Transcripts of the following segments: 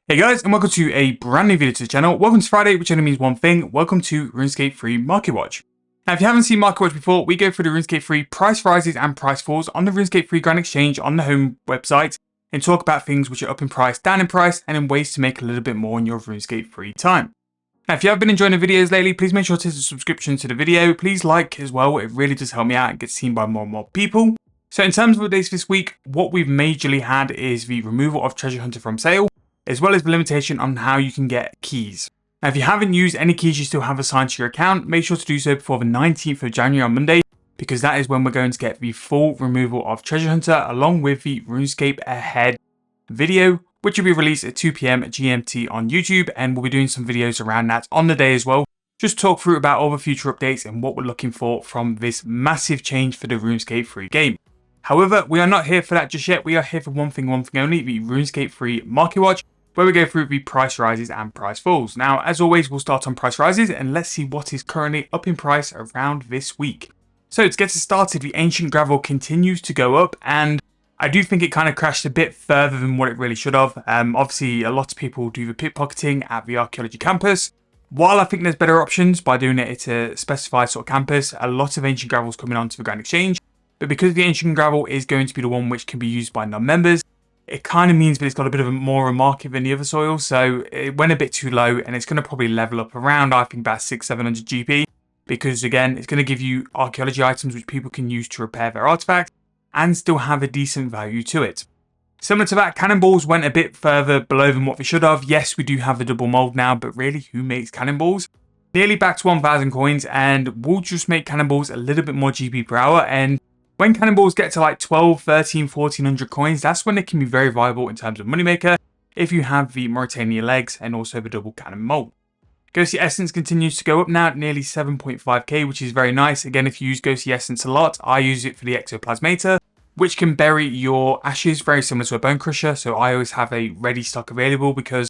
Hey guys, and welcome to a brand new video to the channel. Welcome to Friday, which only means one thing. Welcome to Runescape free Marketwatch. Now, if you haven't seen Marketwatch before, we go through the Runescape free price rises and price falls on the Runescape free Grand Exchange on the home website and talk about things which are up in price, down in price, and in ways to make a little bit more in your Runescape free time. Now, if you have been enjoying the videos lately, please make sure to hit the subscription to the video. Please like as well. It really does help me out and gets seen by more and more people. So in terms of updates this week, what we've majorly had is the removal of Treasure Hunter from sale, as well as the limitation on how you can get keys. Now, if you haven't used any keys you still have assigned to your account, make sure to do so before the 19th of January on Monday, because that is when we're going to get the full removal of Treasure Hunter, along with the RuneScape Ahead video, which will be released at 2 PM GMT on YouTube, and we'll be doing some videos around that on the day as well. Just talk through about all the future updates and what we're looking for from this massive change for the RuneScape free game. However, we are not here for that just yet. We are here for one thing only, the RuneScape free Marketwatch, where we go through the price rises and price falls. Now, as always, we'll start on price rises and let's see what is currently up in price around this week. So to get us started, the Ancient Gravel continues to go up, and I do think it kind of crashed a bit further than what it really should have. Obviously, a lot of people do the pickpocketing at the Archeology campus. While I think there's better options by doing it at a specified sort of campus, a lot of Ancient Gravel is coming onto the Grand Exchange. But because the Ancient Gravel is going to be the one which can be used by non-members, it kind of means that it's got a bit of a more market than the other soils, so it went a bit too low, and it's going to probably level up around, I think, about 600-700 GP, because again, it's going to give you archaeology items which people can use to repair their artifacts, and still have a decent value to it. Similar to that, cannonballs went a bit further below than what they should have. Yes, we do have the double mold now, but really, who makes cannonballs? Nearly back to 1,000 coins, and we'll just make cannonballs a little bit more GP per hour, and when cannonballs get to like 12, 13, 1400 coins, that's when it can be very viable in terms of moneymaker if you have the Mauritania legs and also the double cannon mold. Ghosty Essence continues to go up now at nearly 7.5k, which is very nice. Again, if you use Ghosty Essence a lot, I use it for the Exoplasmator, which can bury your ashes, very similar to a Bone Crusher. So I always have a ready stock available because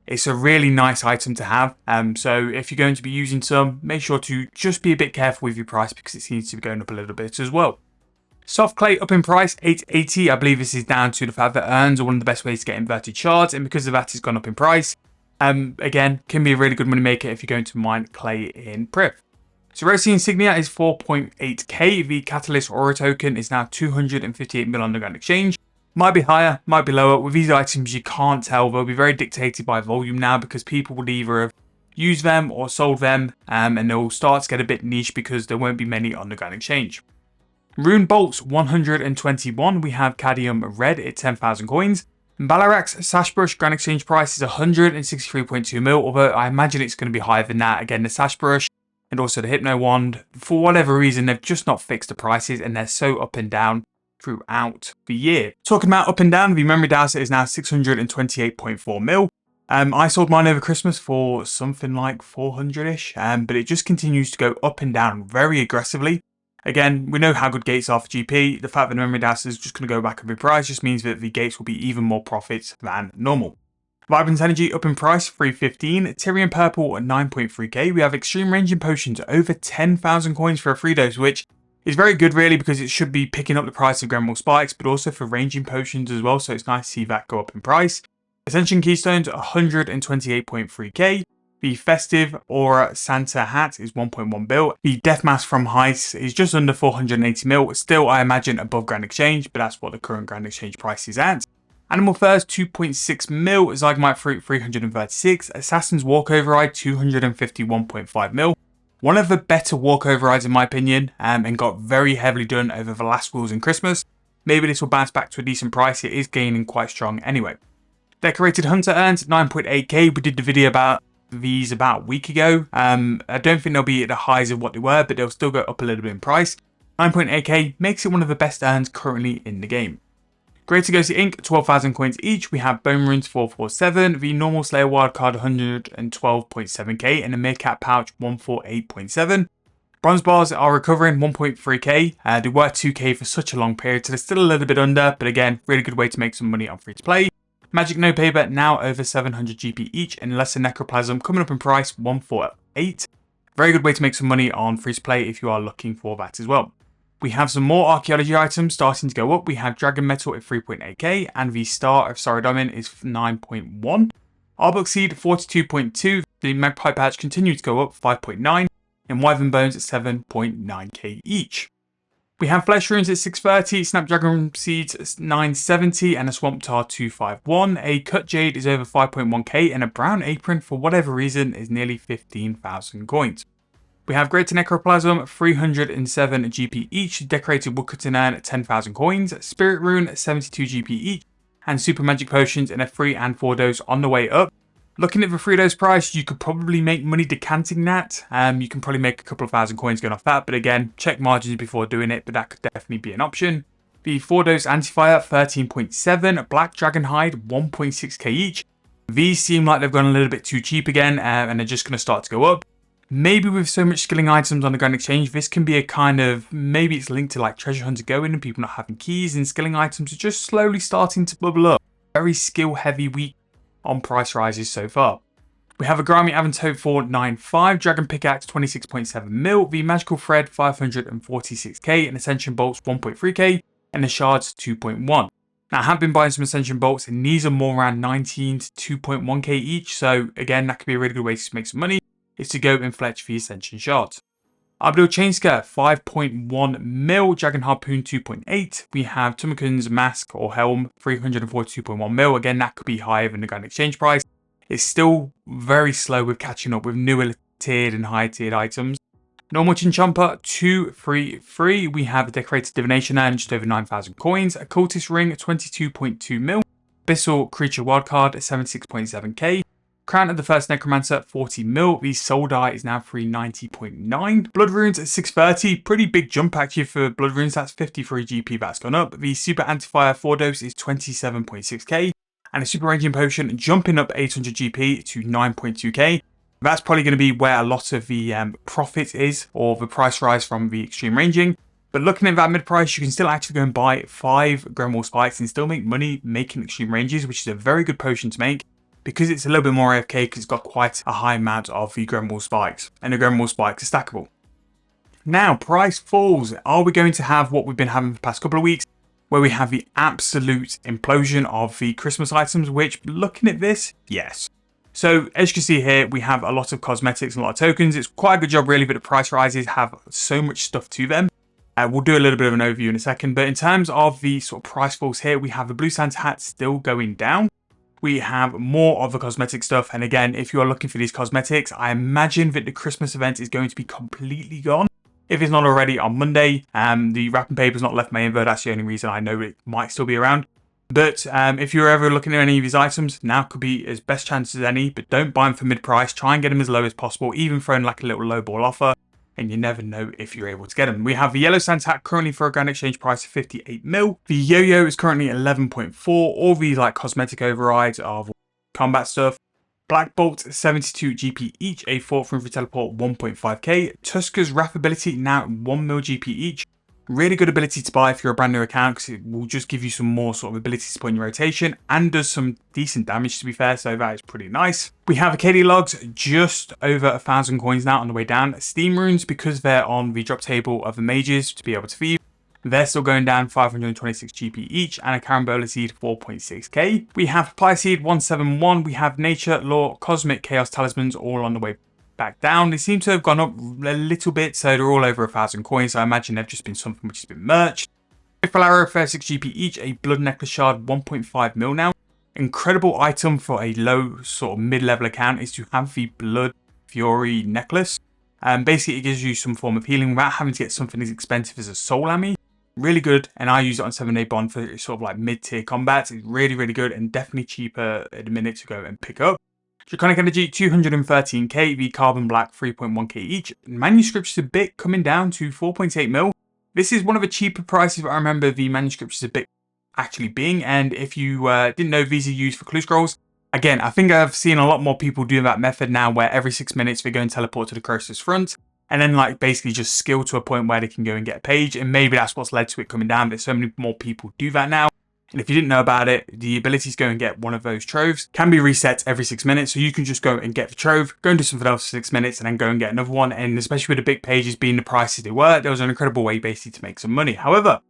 it's a really nice item to have. So if you're going to be using some, make sure to just be a bit careful with your price because it seems to be going up a little bit as well. Soft clay up in price, 880. I believe this is down to the fact that urns are one of the best ways to get inverted shards, and because of that, it's gone up in price. Again, can be a really good money maker if you're going to mine clay in Priv. So Rosy Insignia is 4.8k. The Catalyst Aura token is now 258 mil on the Grand Exchange. Might be higher, might be lower. With these items, you can't tell. They'll be very dictated by volume now because people will either have used them or sold them, and they'll start to get a bit niche because there won't be many on the Grand Exchange. Rune Bolts 121, we have Cadmium Red at 10,000 coins. Balarax Sashbrush Grand Exchange price is 163.2 mil, although I imagine it's going to be higher than that. Again, the Sashbrush and also the Hypno Wand, for whatever reason, they've just not fixed the prices and they're so up and down throughout the year. Talking about up and down, the Memory Dowser is now 628.4 mil. I sold mine over Christmas for something like 400-ish, but it just continues to go up and down very aggressively. Again, we know how good gates are for GP. The fact that the Memory Dowser is just going to go back up in price just means that the gates will be even more profits than normal. Vibrant Energy up in price, 315. Tyrian Purple at 9.3k. We have Extreme Ranging Potions over 10,000 coins for a free dose, which is very good really because it should be picking up the price of Gremwall Spikes, but also for Ranging Potions as well, so it's nice to see that go up in price. Ascension Keystones 128.3k. The Festive Aura Santa Hat is 1.1 bill. The Death Mask from Heist is just under 480 mil. Still, I imagine, above Grand Exchange, but that's what the current Grand Exchange price is at. Animal Furs 2.6 mil. Zygamite Fruit 336. Assassin's Walkover Ride 251.5 mil. One of the better walkover rides in my opinion, and got very heavily done over the last Wheels and Christmas. Maybe this will bounce back to a decent price. It is gaining quite strong anyway. Decorated Hunter Urns 9.8k. We did the video about these about a week ago. I don't think they'll be at the highs of what they were, but they'll still go up a little bit in price. 9.8k makes it one of the best urns currently in the game. Greater Ghosty Ink, 12,000 coins each. We have Bone Runes 447, the normal Slayer Wildcard 112.7k, and a Meerkat Pouch 148.7. Bronze Bars are recovering 1.3k. They were 2k for such a long period, so they're still a little bit under, but again, really good way to make some money on free to play. Magic No Paper now over 700 GP each, and Lesser Necroplasm coming up in price 148. Very good way to make some money on free to play if you are looking for that as well. We have some more archaeology items starting to go up. We have Dragon Metal at 3.8k and the Star of Saradomin is 9.1. Arbok Seed 42.2, the Magpie patch continued to go up 5.9, and Wyvern Bones at 7.9k each. We have Flesh Runes at 630, Snapdragon Seeds at 970, and a Swamp Tar 251. A Cut Jade is over 5.1k, and a Brown Apron, for whatever reason, is nearly 15,000 coins. We have Greater Necroplasm, 307 GP each, Decorated Woodcutting Urn at 10,000 coins, Spirit Rune at 72 GP each, and Super Magic Potions in a 3 and 4 dose on the way up. Looking at the 3 dose price, you could probably make money decanting that. You can probably make a couple of thousand coins going off that, but again, check margins before doing it, but that could definitely be an option. The 4 dose Antifire, 13.7, Black Dragon Hide, 1.6k each. These seem like they've gone a little bit too cheap again, and they're just going to start to go up. Maybe with so much skilling items on the Grand Exchange, this can be a kind of, maybe it's linked to like Treasure Hunter going and people not having keys, and skilling items are just slowly starting to bubble up. Very skill heavy week on price rises so far. We have a Grimy Avantoe 495, Dragon Pickaxe 26.7 mil, the Magical Thread 546k, and Ascension Bolts 1.3k, and the Shards 2.1. Now I have been buying some Ascension Bolts, and these are more around 19 to 2.1k each, so again that could be a really good way to make some money, is to go and fletch the Ascension Shards. Abdul Chainskirt 5.1 mil, Dragon Harpoon 2.8. We have Tumakun's Mask or Helm 342.1 mil. Again, that could be higher than the Grand Exchange price. It's still very slow with catching up with newer tiered and higher tiered items. Normal Chinchomper 233. We have a Decorated Divination Urn just over 9,000 coins. A Cultist Ring 22.2 mil. Abyssal Creature Wildcard 76.7k. Crown of the First Necromancer, 40 mil. The Soul Die is now 390.9. Blood Runes at 630. Pretty big jump actually for Blood Runes. That's 53 GP that's gone up. The Super Antifire 4 dose is 27.6k. And a Super Ranging Potion jumping up 800 GP to 9.2k. That's probably going to be where a lot of the profit is, or the price rise from the Extreme Ranging. But looking at that mid price, you can still actually go and buy 5 Gremwall Spikes and still make money making Extreme Ranges, which is a very good potion to make, because it's a little bit more AFK because it's got quite a high amount of the Gremwall Spikes, and the Gremwall Spikes are stackable. Now, price falls. Are we going to have what we've been having for the past couple of weeks, where we have the absolute implosion of the Christmas items, which, looking at this, yes. So, as you can see here, we have a lot of cosmetics and a lot of tokens. It's quite a good job, really, but the price rises have so much stuff to them. We'll do a little bit of an overview in a second, but in terms of the sort of price falls here, we have the Blue Santa hat still going down. We have more of the cosmetic stuff, and again, if you are looking for these cosmetics, I imagine that the Christmas event is going to be completely gone. If it's not already on Monday, the wrapping paper's not left my info, that's the only reason I know it might still be around. But if you're ever looking at any of these items, now could be as best chance as any, but don't buy them for mid-price, try and get them as low as possible, even throwing like a little lowball offer, and you never know if you're able to get them. We have the Yellow Santa hat currently for a Grand Exchange price of 58 mil. The Yo-Yo is currently 11.4. All these like cosmetic overrides of combat stuff. Black Bolt 72 GP each. A 4th Room for Teleport 1.5k. Tusker's Wrath ability now 1 mil GP each. Really good ability to buy if you're a brand new account, because it will just give you some more sort of abilities to put in your rotation and does some decent damage, to be fair, so that is pretty nice. We have Acadia Logs just over 1,000 coins now on the way down. Steam Runes, because they're on the drop table of the mages to be able to feed, they're still going down 526 GP each, and a Carambola Seed 4.6k. We have Supply Seed 171, we have Nature, Law, Cosmic, Chaos Talismans all on the way back down. They seem to have gone up a little bit, so they're all over 1,000 coins, so I imagine they've just been something which has been merged. Arrow 36 GP each, a Blood Necklace Shard 1.5 mil now. Incredible item for a low sort of mid-level account is to have the Blood Fury Necklace. Basically it gives you some form of healing without having to get something as expensive as a Soul Ami. Really good, and I use it on 7-day bond for sort of like mid-tier combat. It's really, really good and definitely cheaper at a minute to go and pick up. Draconic Energy 213k, the Carbon Black 3.1k each. Manuscripts a bit coming down to 4.8 mil. This is one of the cheaper prices, but I remember the manuscripts a bit actually being, and if you didn't know, these are used for clue scrolls. Again, I think I've seen a lot more people do that method now, where every 6 minutes they go and teleport to the Croesus front, and then like basically just skill to a point where they can go and get a page, and maybe that's what's led to it coming down, but so many more people do that now. And if you didn't know about it, the ability to go and get one of those troves can be reset every 6 minutes. So you can just go and get the trove, go and do something else for 6 minutes, and then go and get another one. And especially with the big pages being the prices they were, there was an incredible way basically to make some money. However,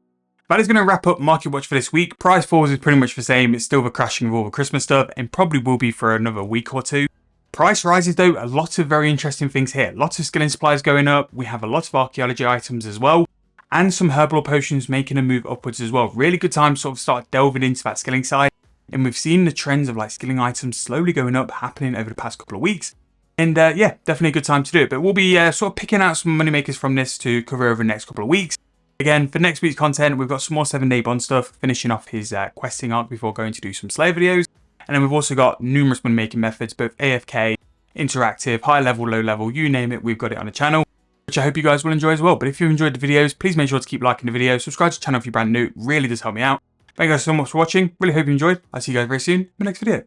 That is going to wrap up Marketwatch for this week. Price falls is pretty much the same. It's still the crashing of all the Christmas stuff and probably will be for another week or two. Price rises though, a lot of very interesting things here. Lots of skilling supplies going up. We have a lot of archaeology items as well. And some herbal potions making a move upwards as well. Really good time to sort of start delving into that skilling side. And we've seen the trends of like skilling items slowly going up happening over the past couple of weeks. And yeah, definitely a good time to do it. But we'll be sort of picking out some moneymakers from this to cover over the next couple of weeks. Again, for next week's content, we've got some more 7-day bond stuff, finishing off his questing arc before going to do some Slayer videos. And then we've also got numerous money-making methods, both AFK, interactive, high level, low level, you name it, we've got it on the channel, which I hope you guys will enjoy as well. But if you've enjoyed the videos, please make sure to keep liking the video, subscribe to the channel if you're brand new, it really does help me out. Thank you guys so much for watching, really hope you enjoyed. I'll see you guys very soon in the next video.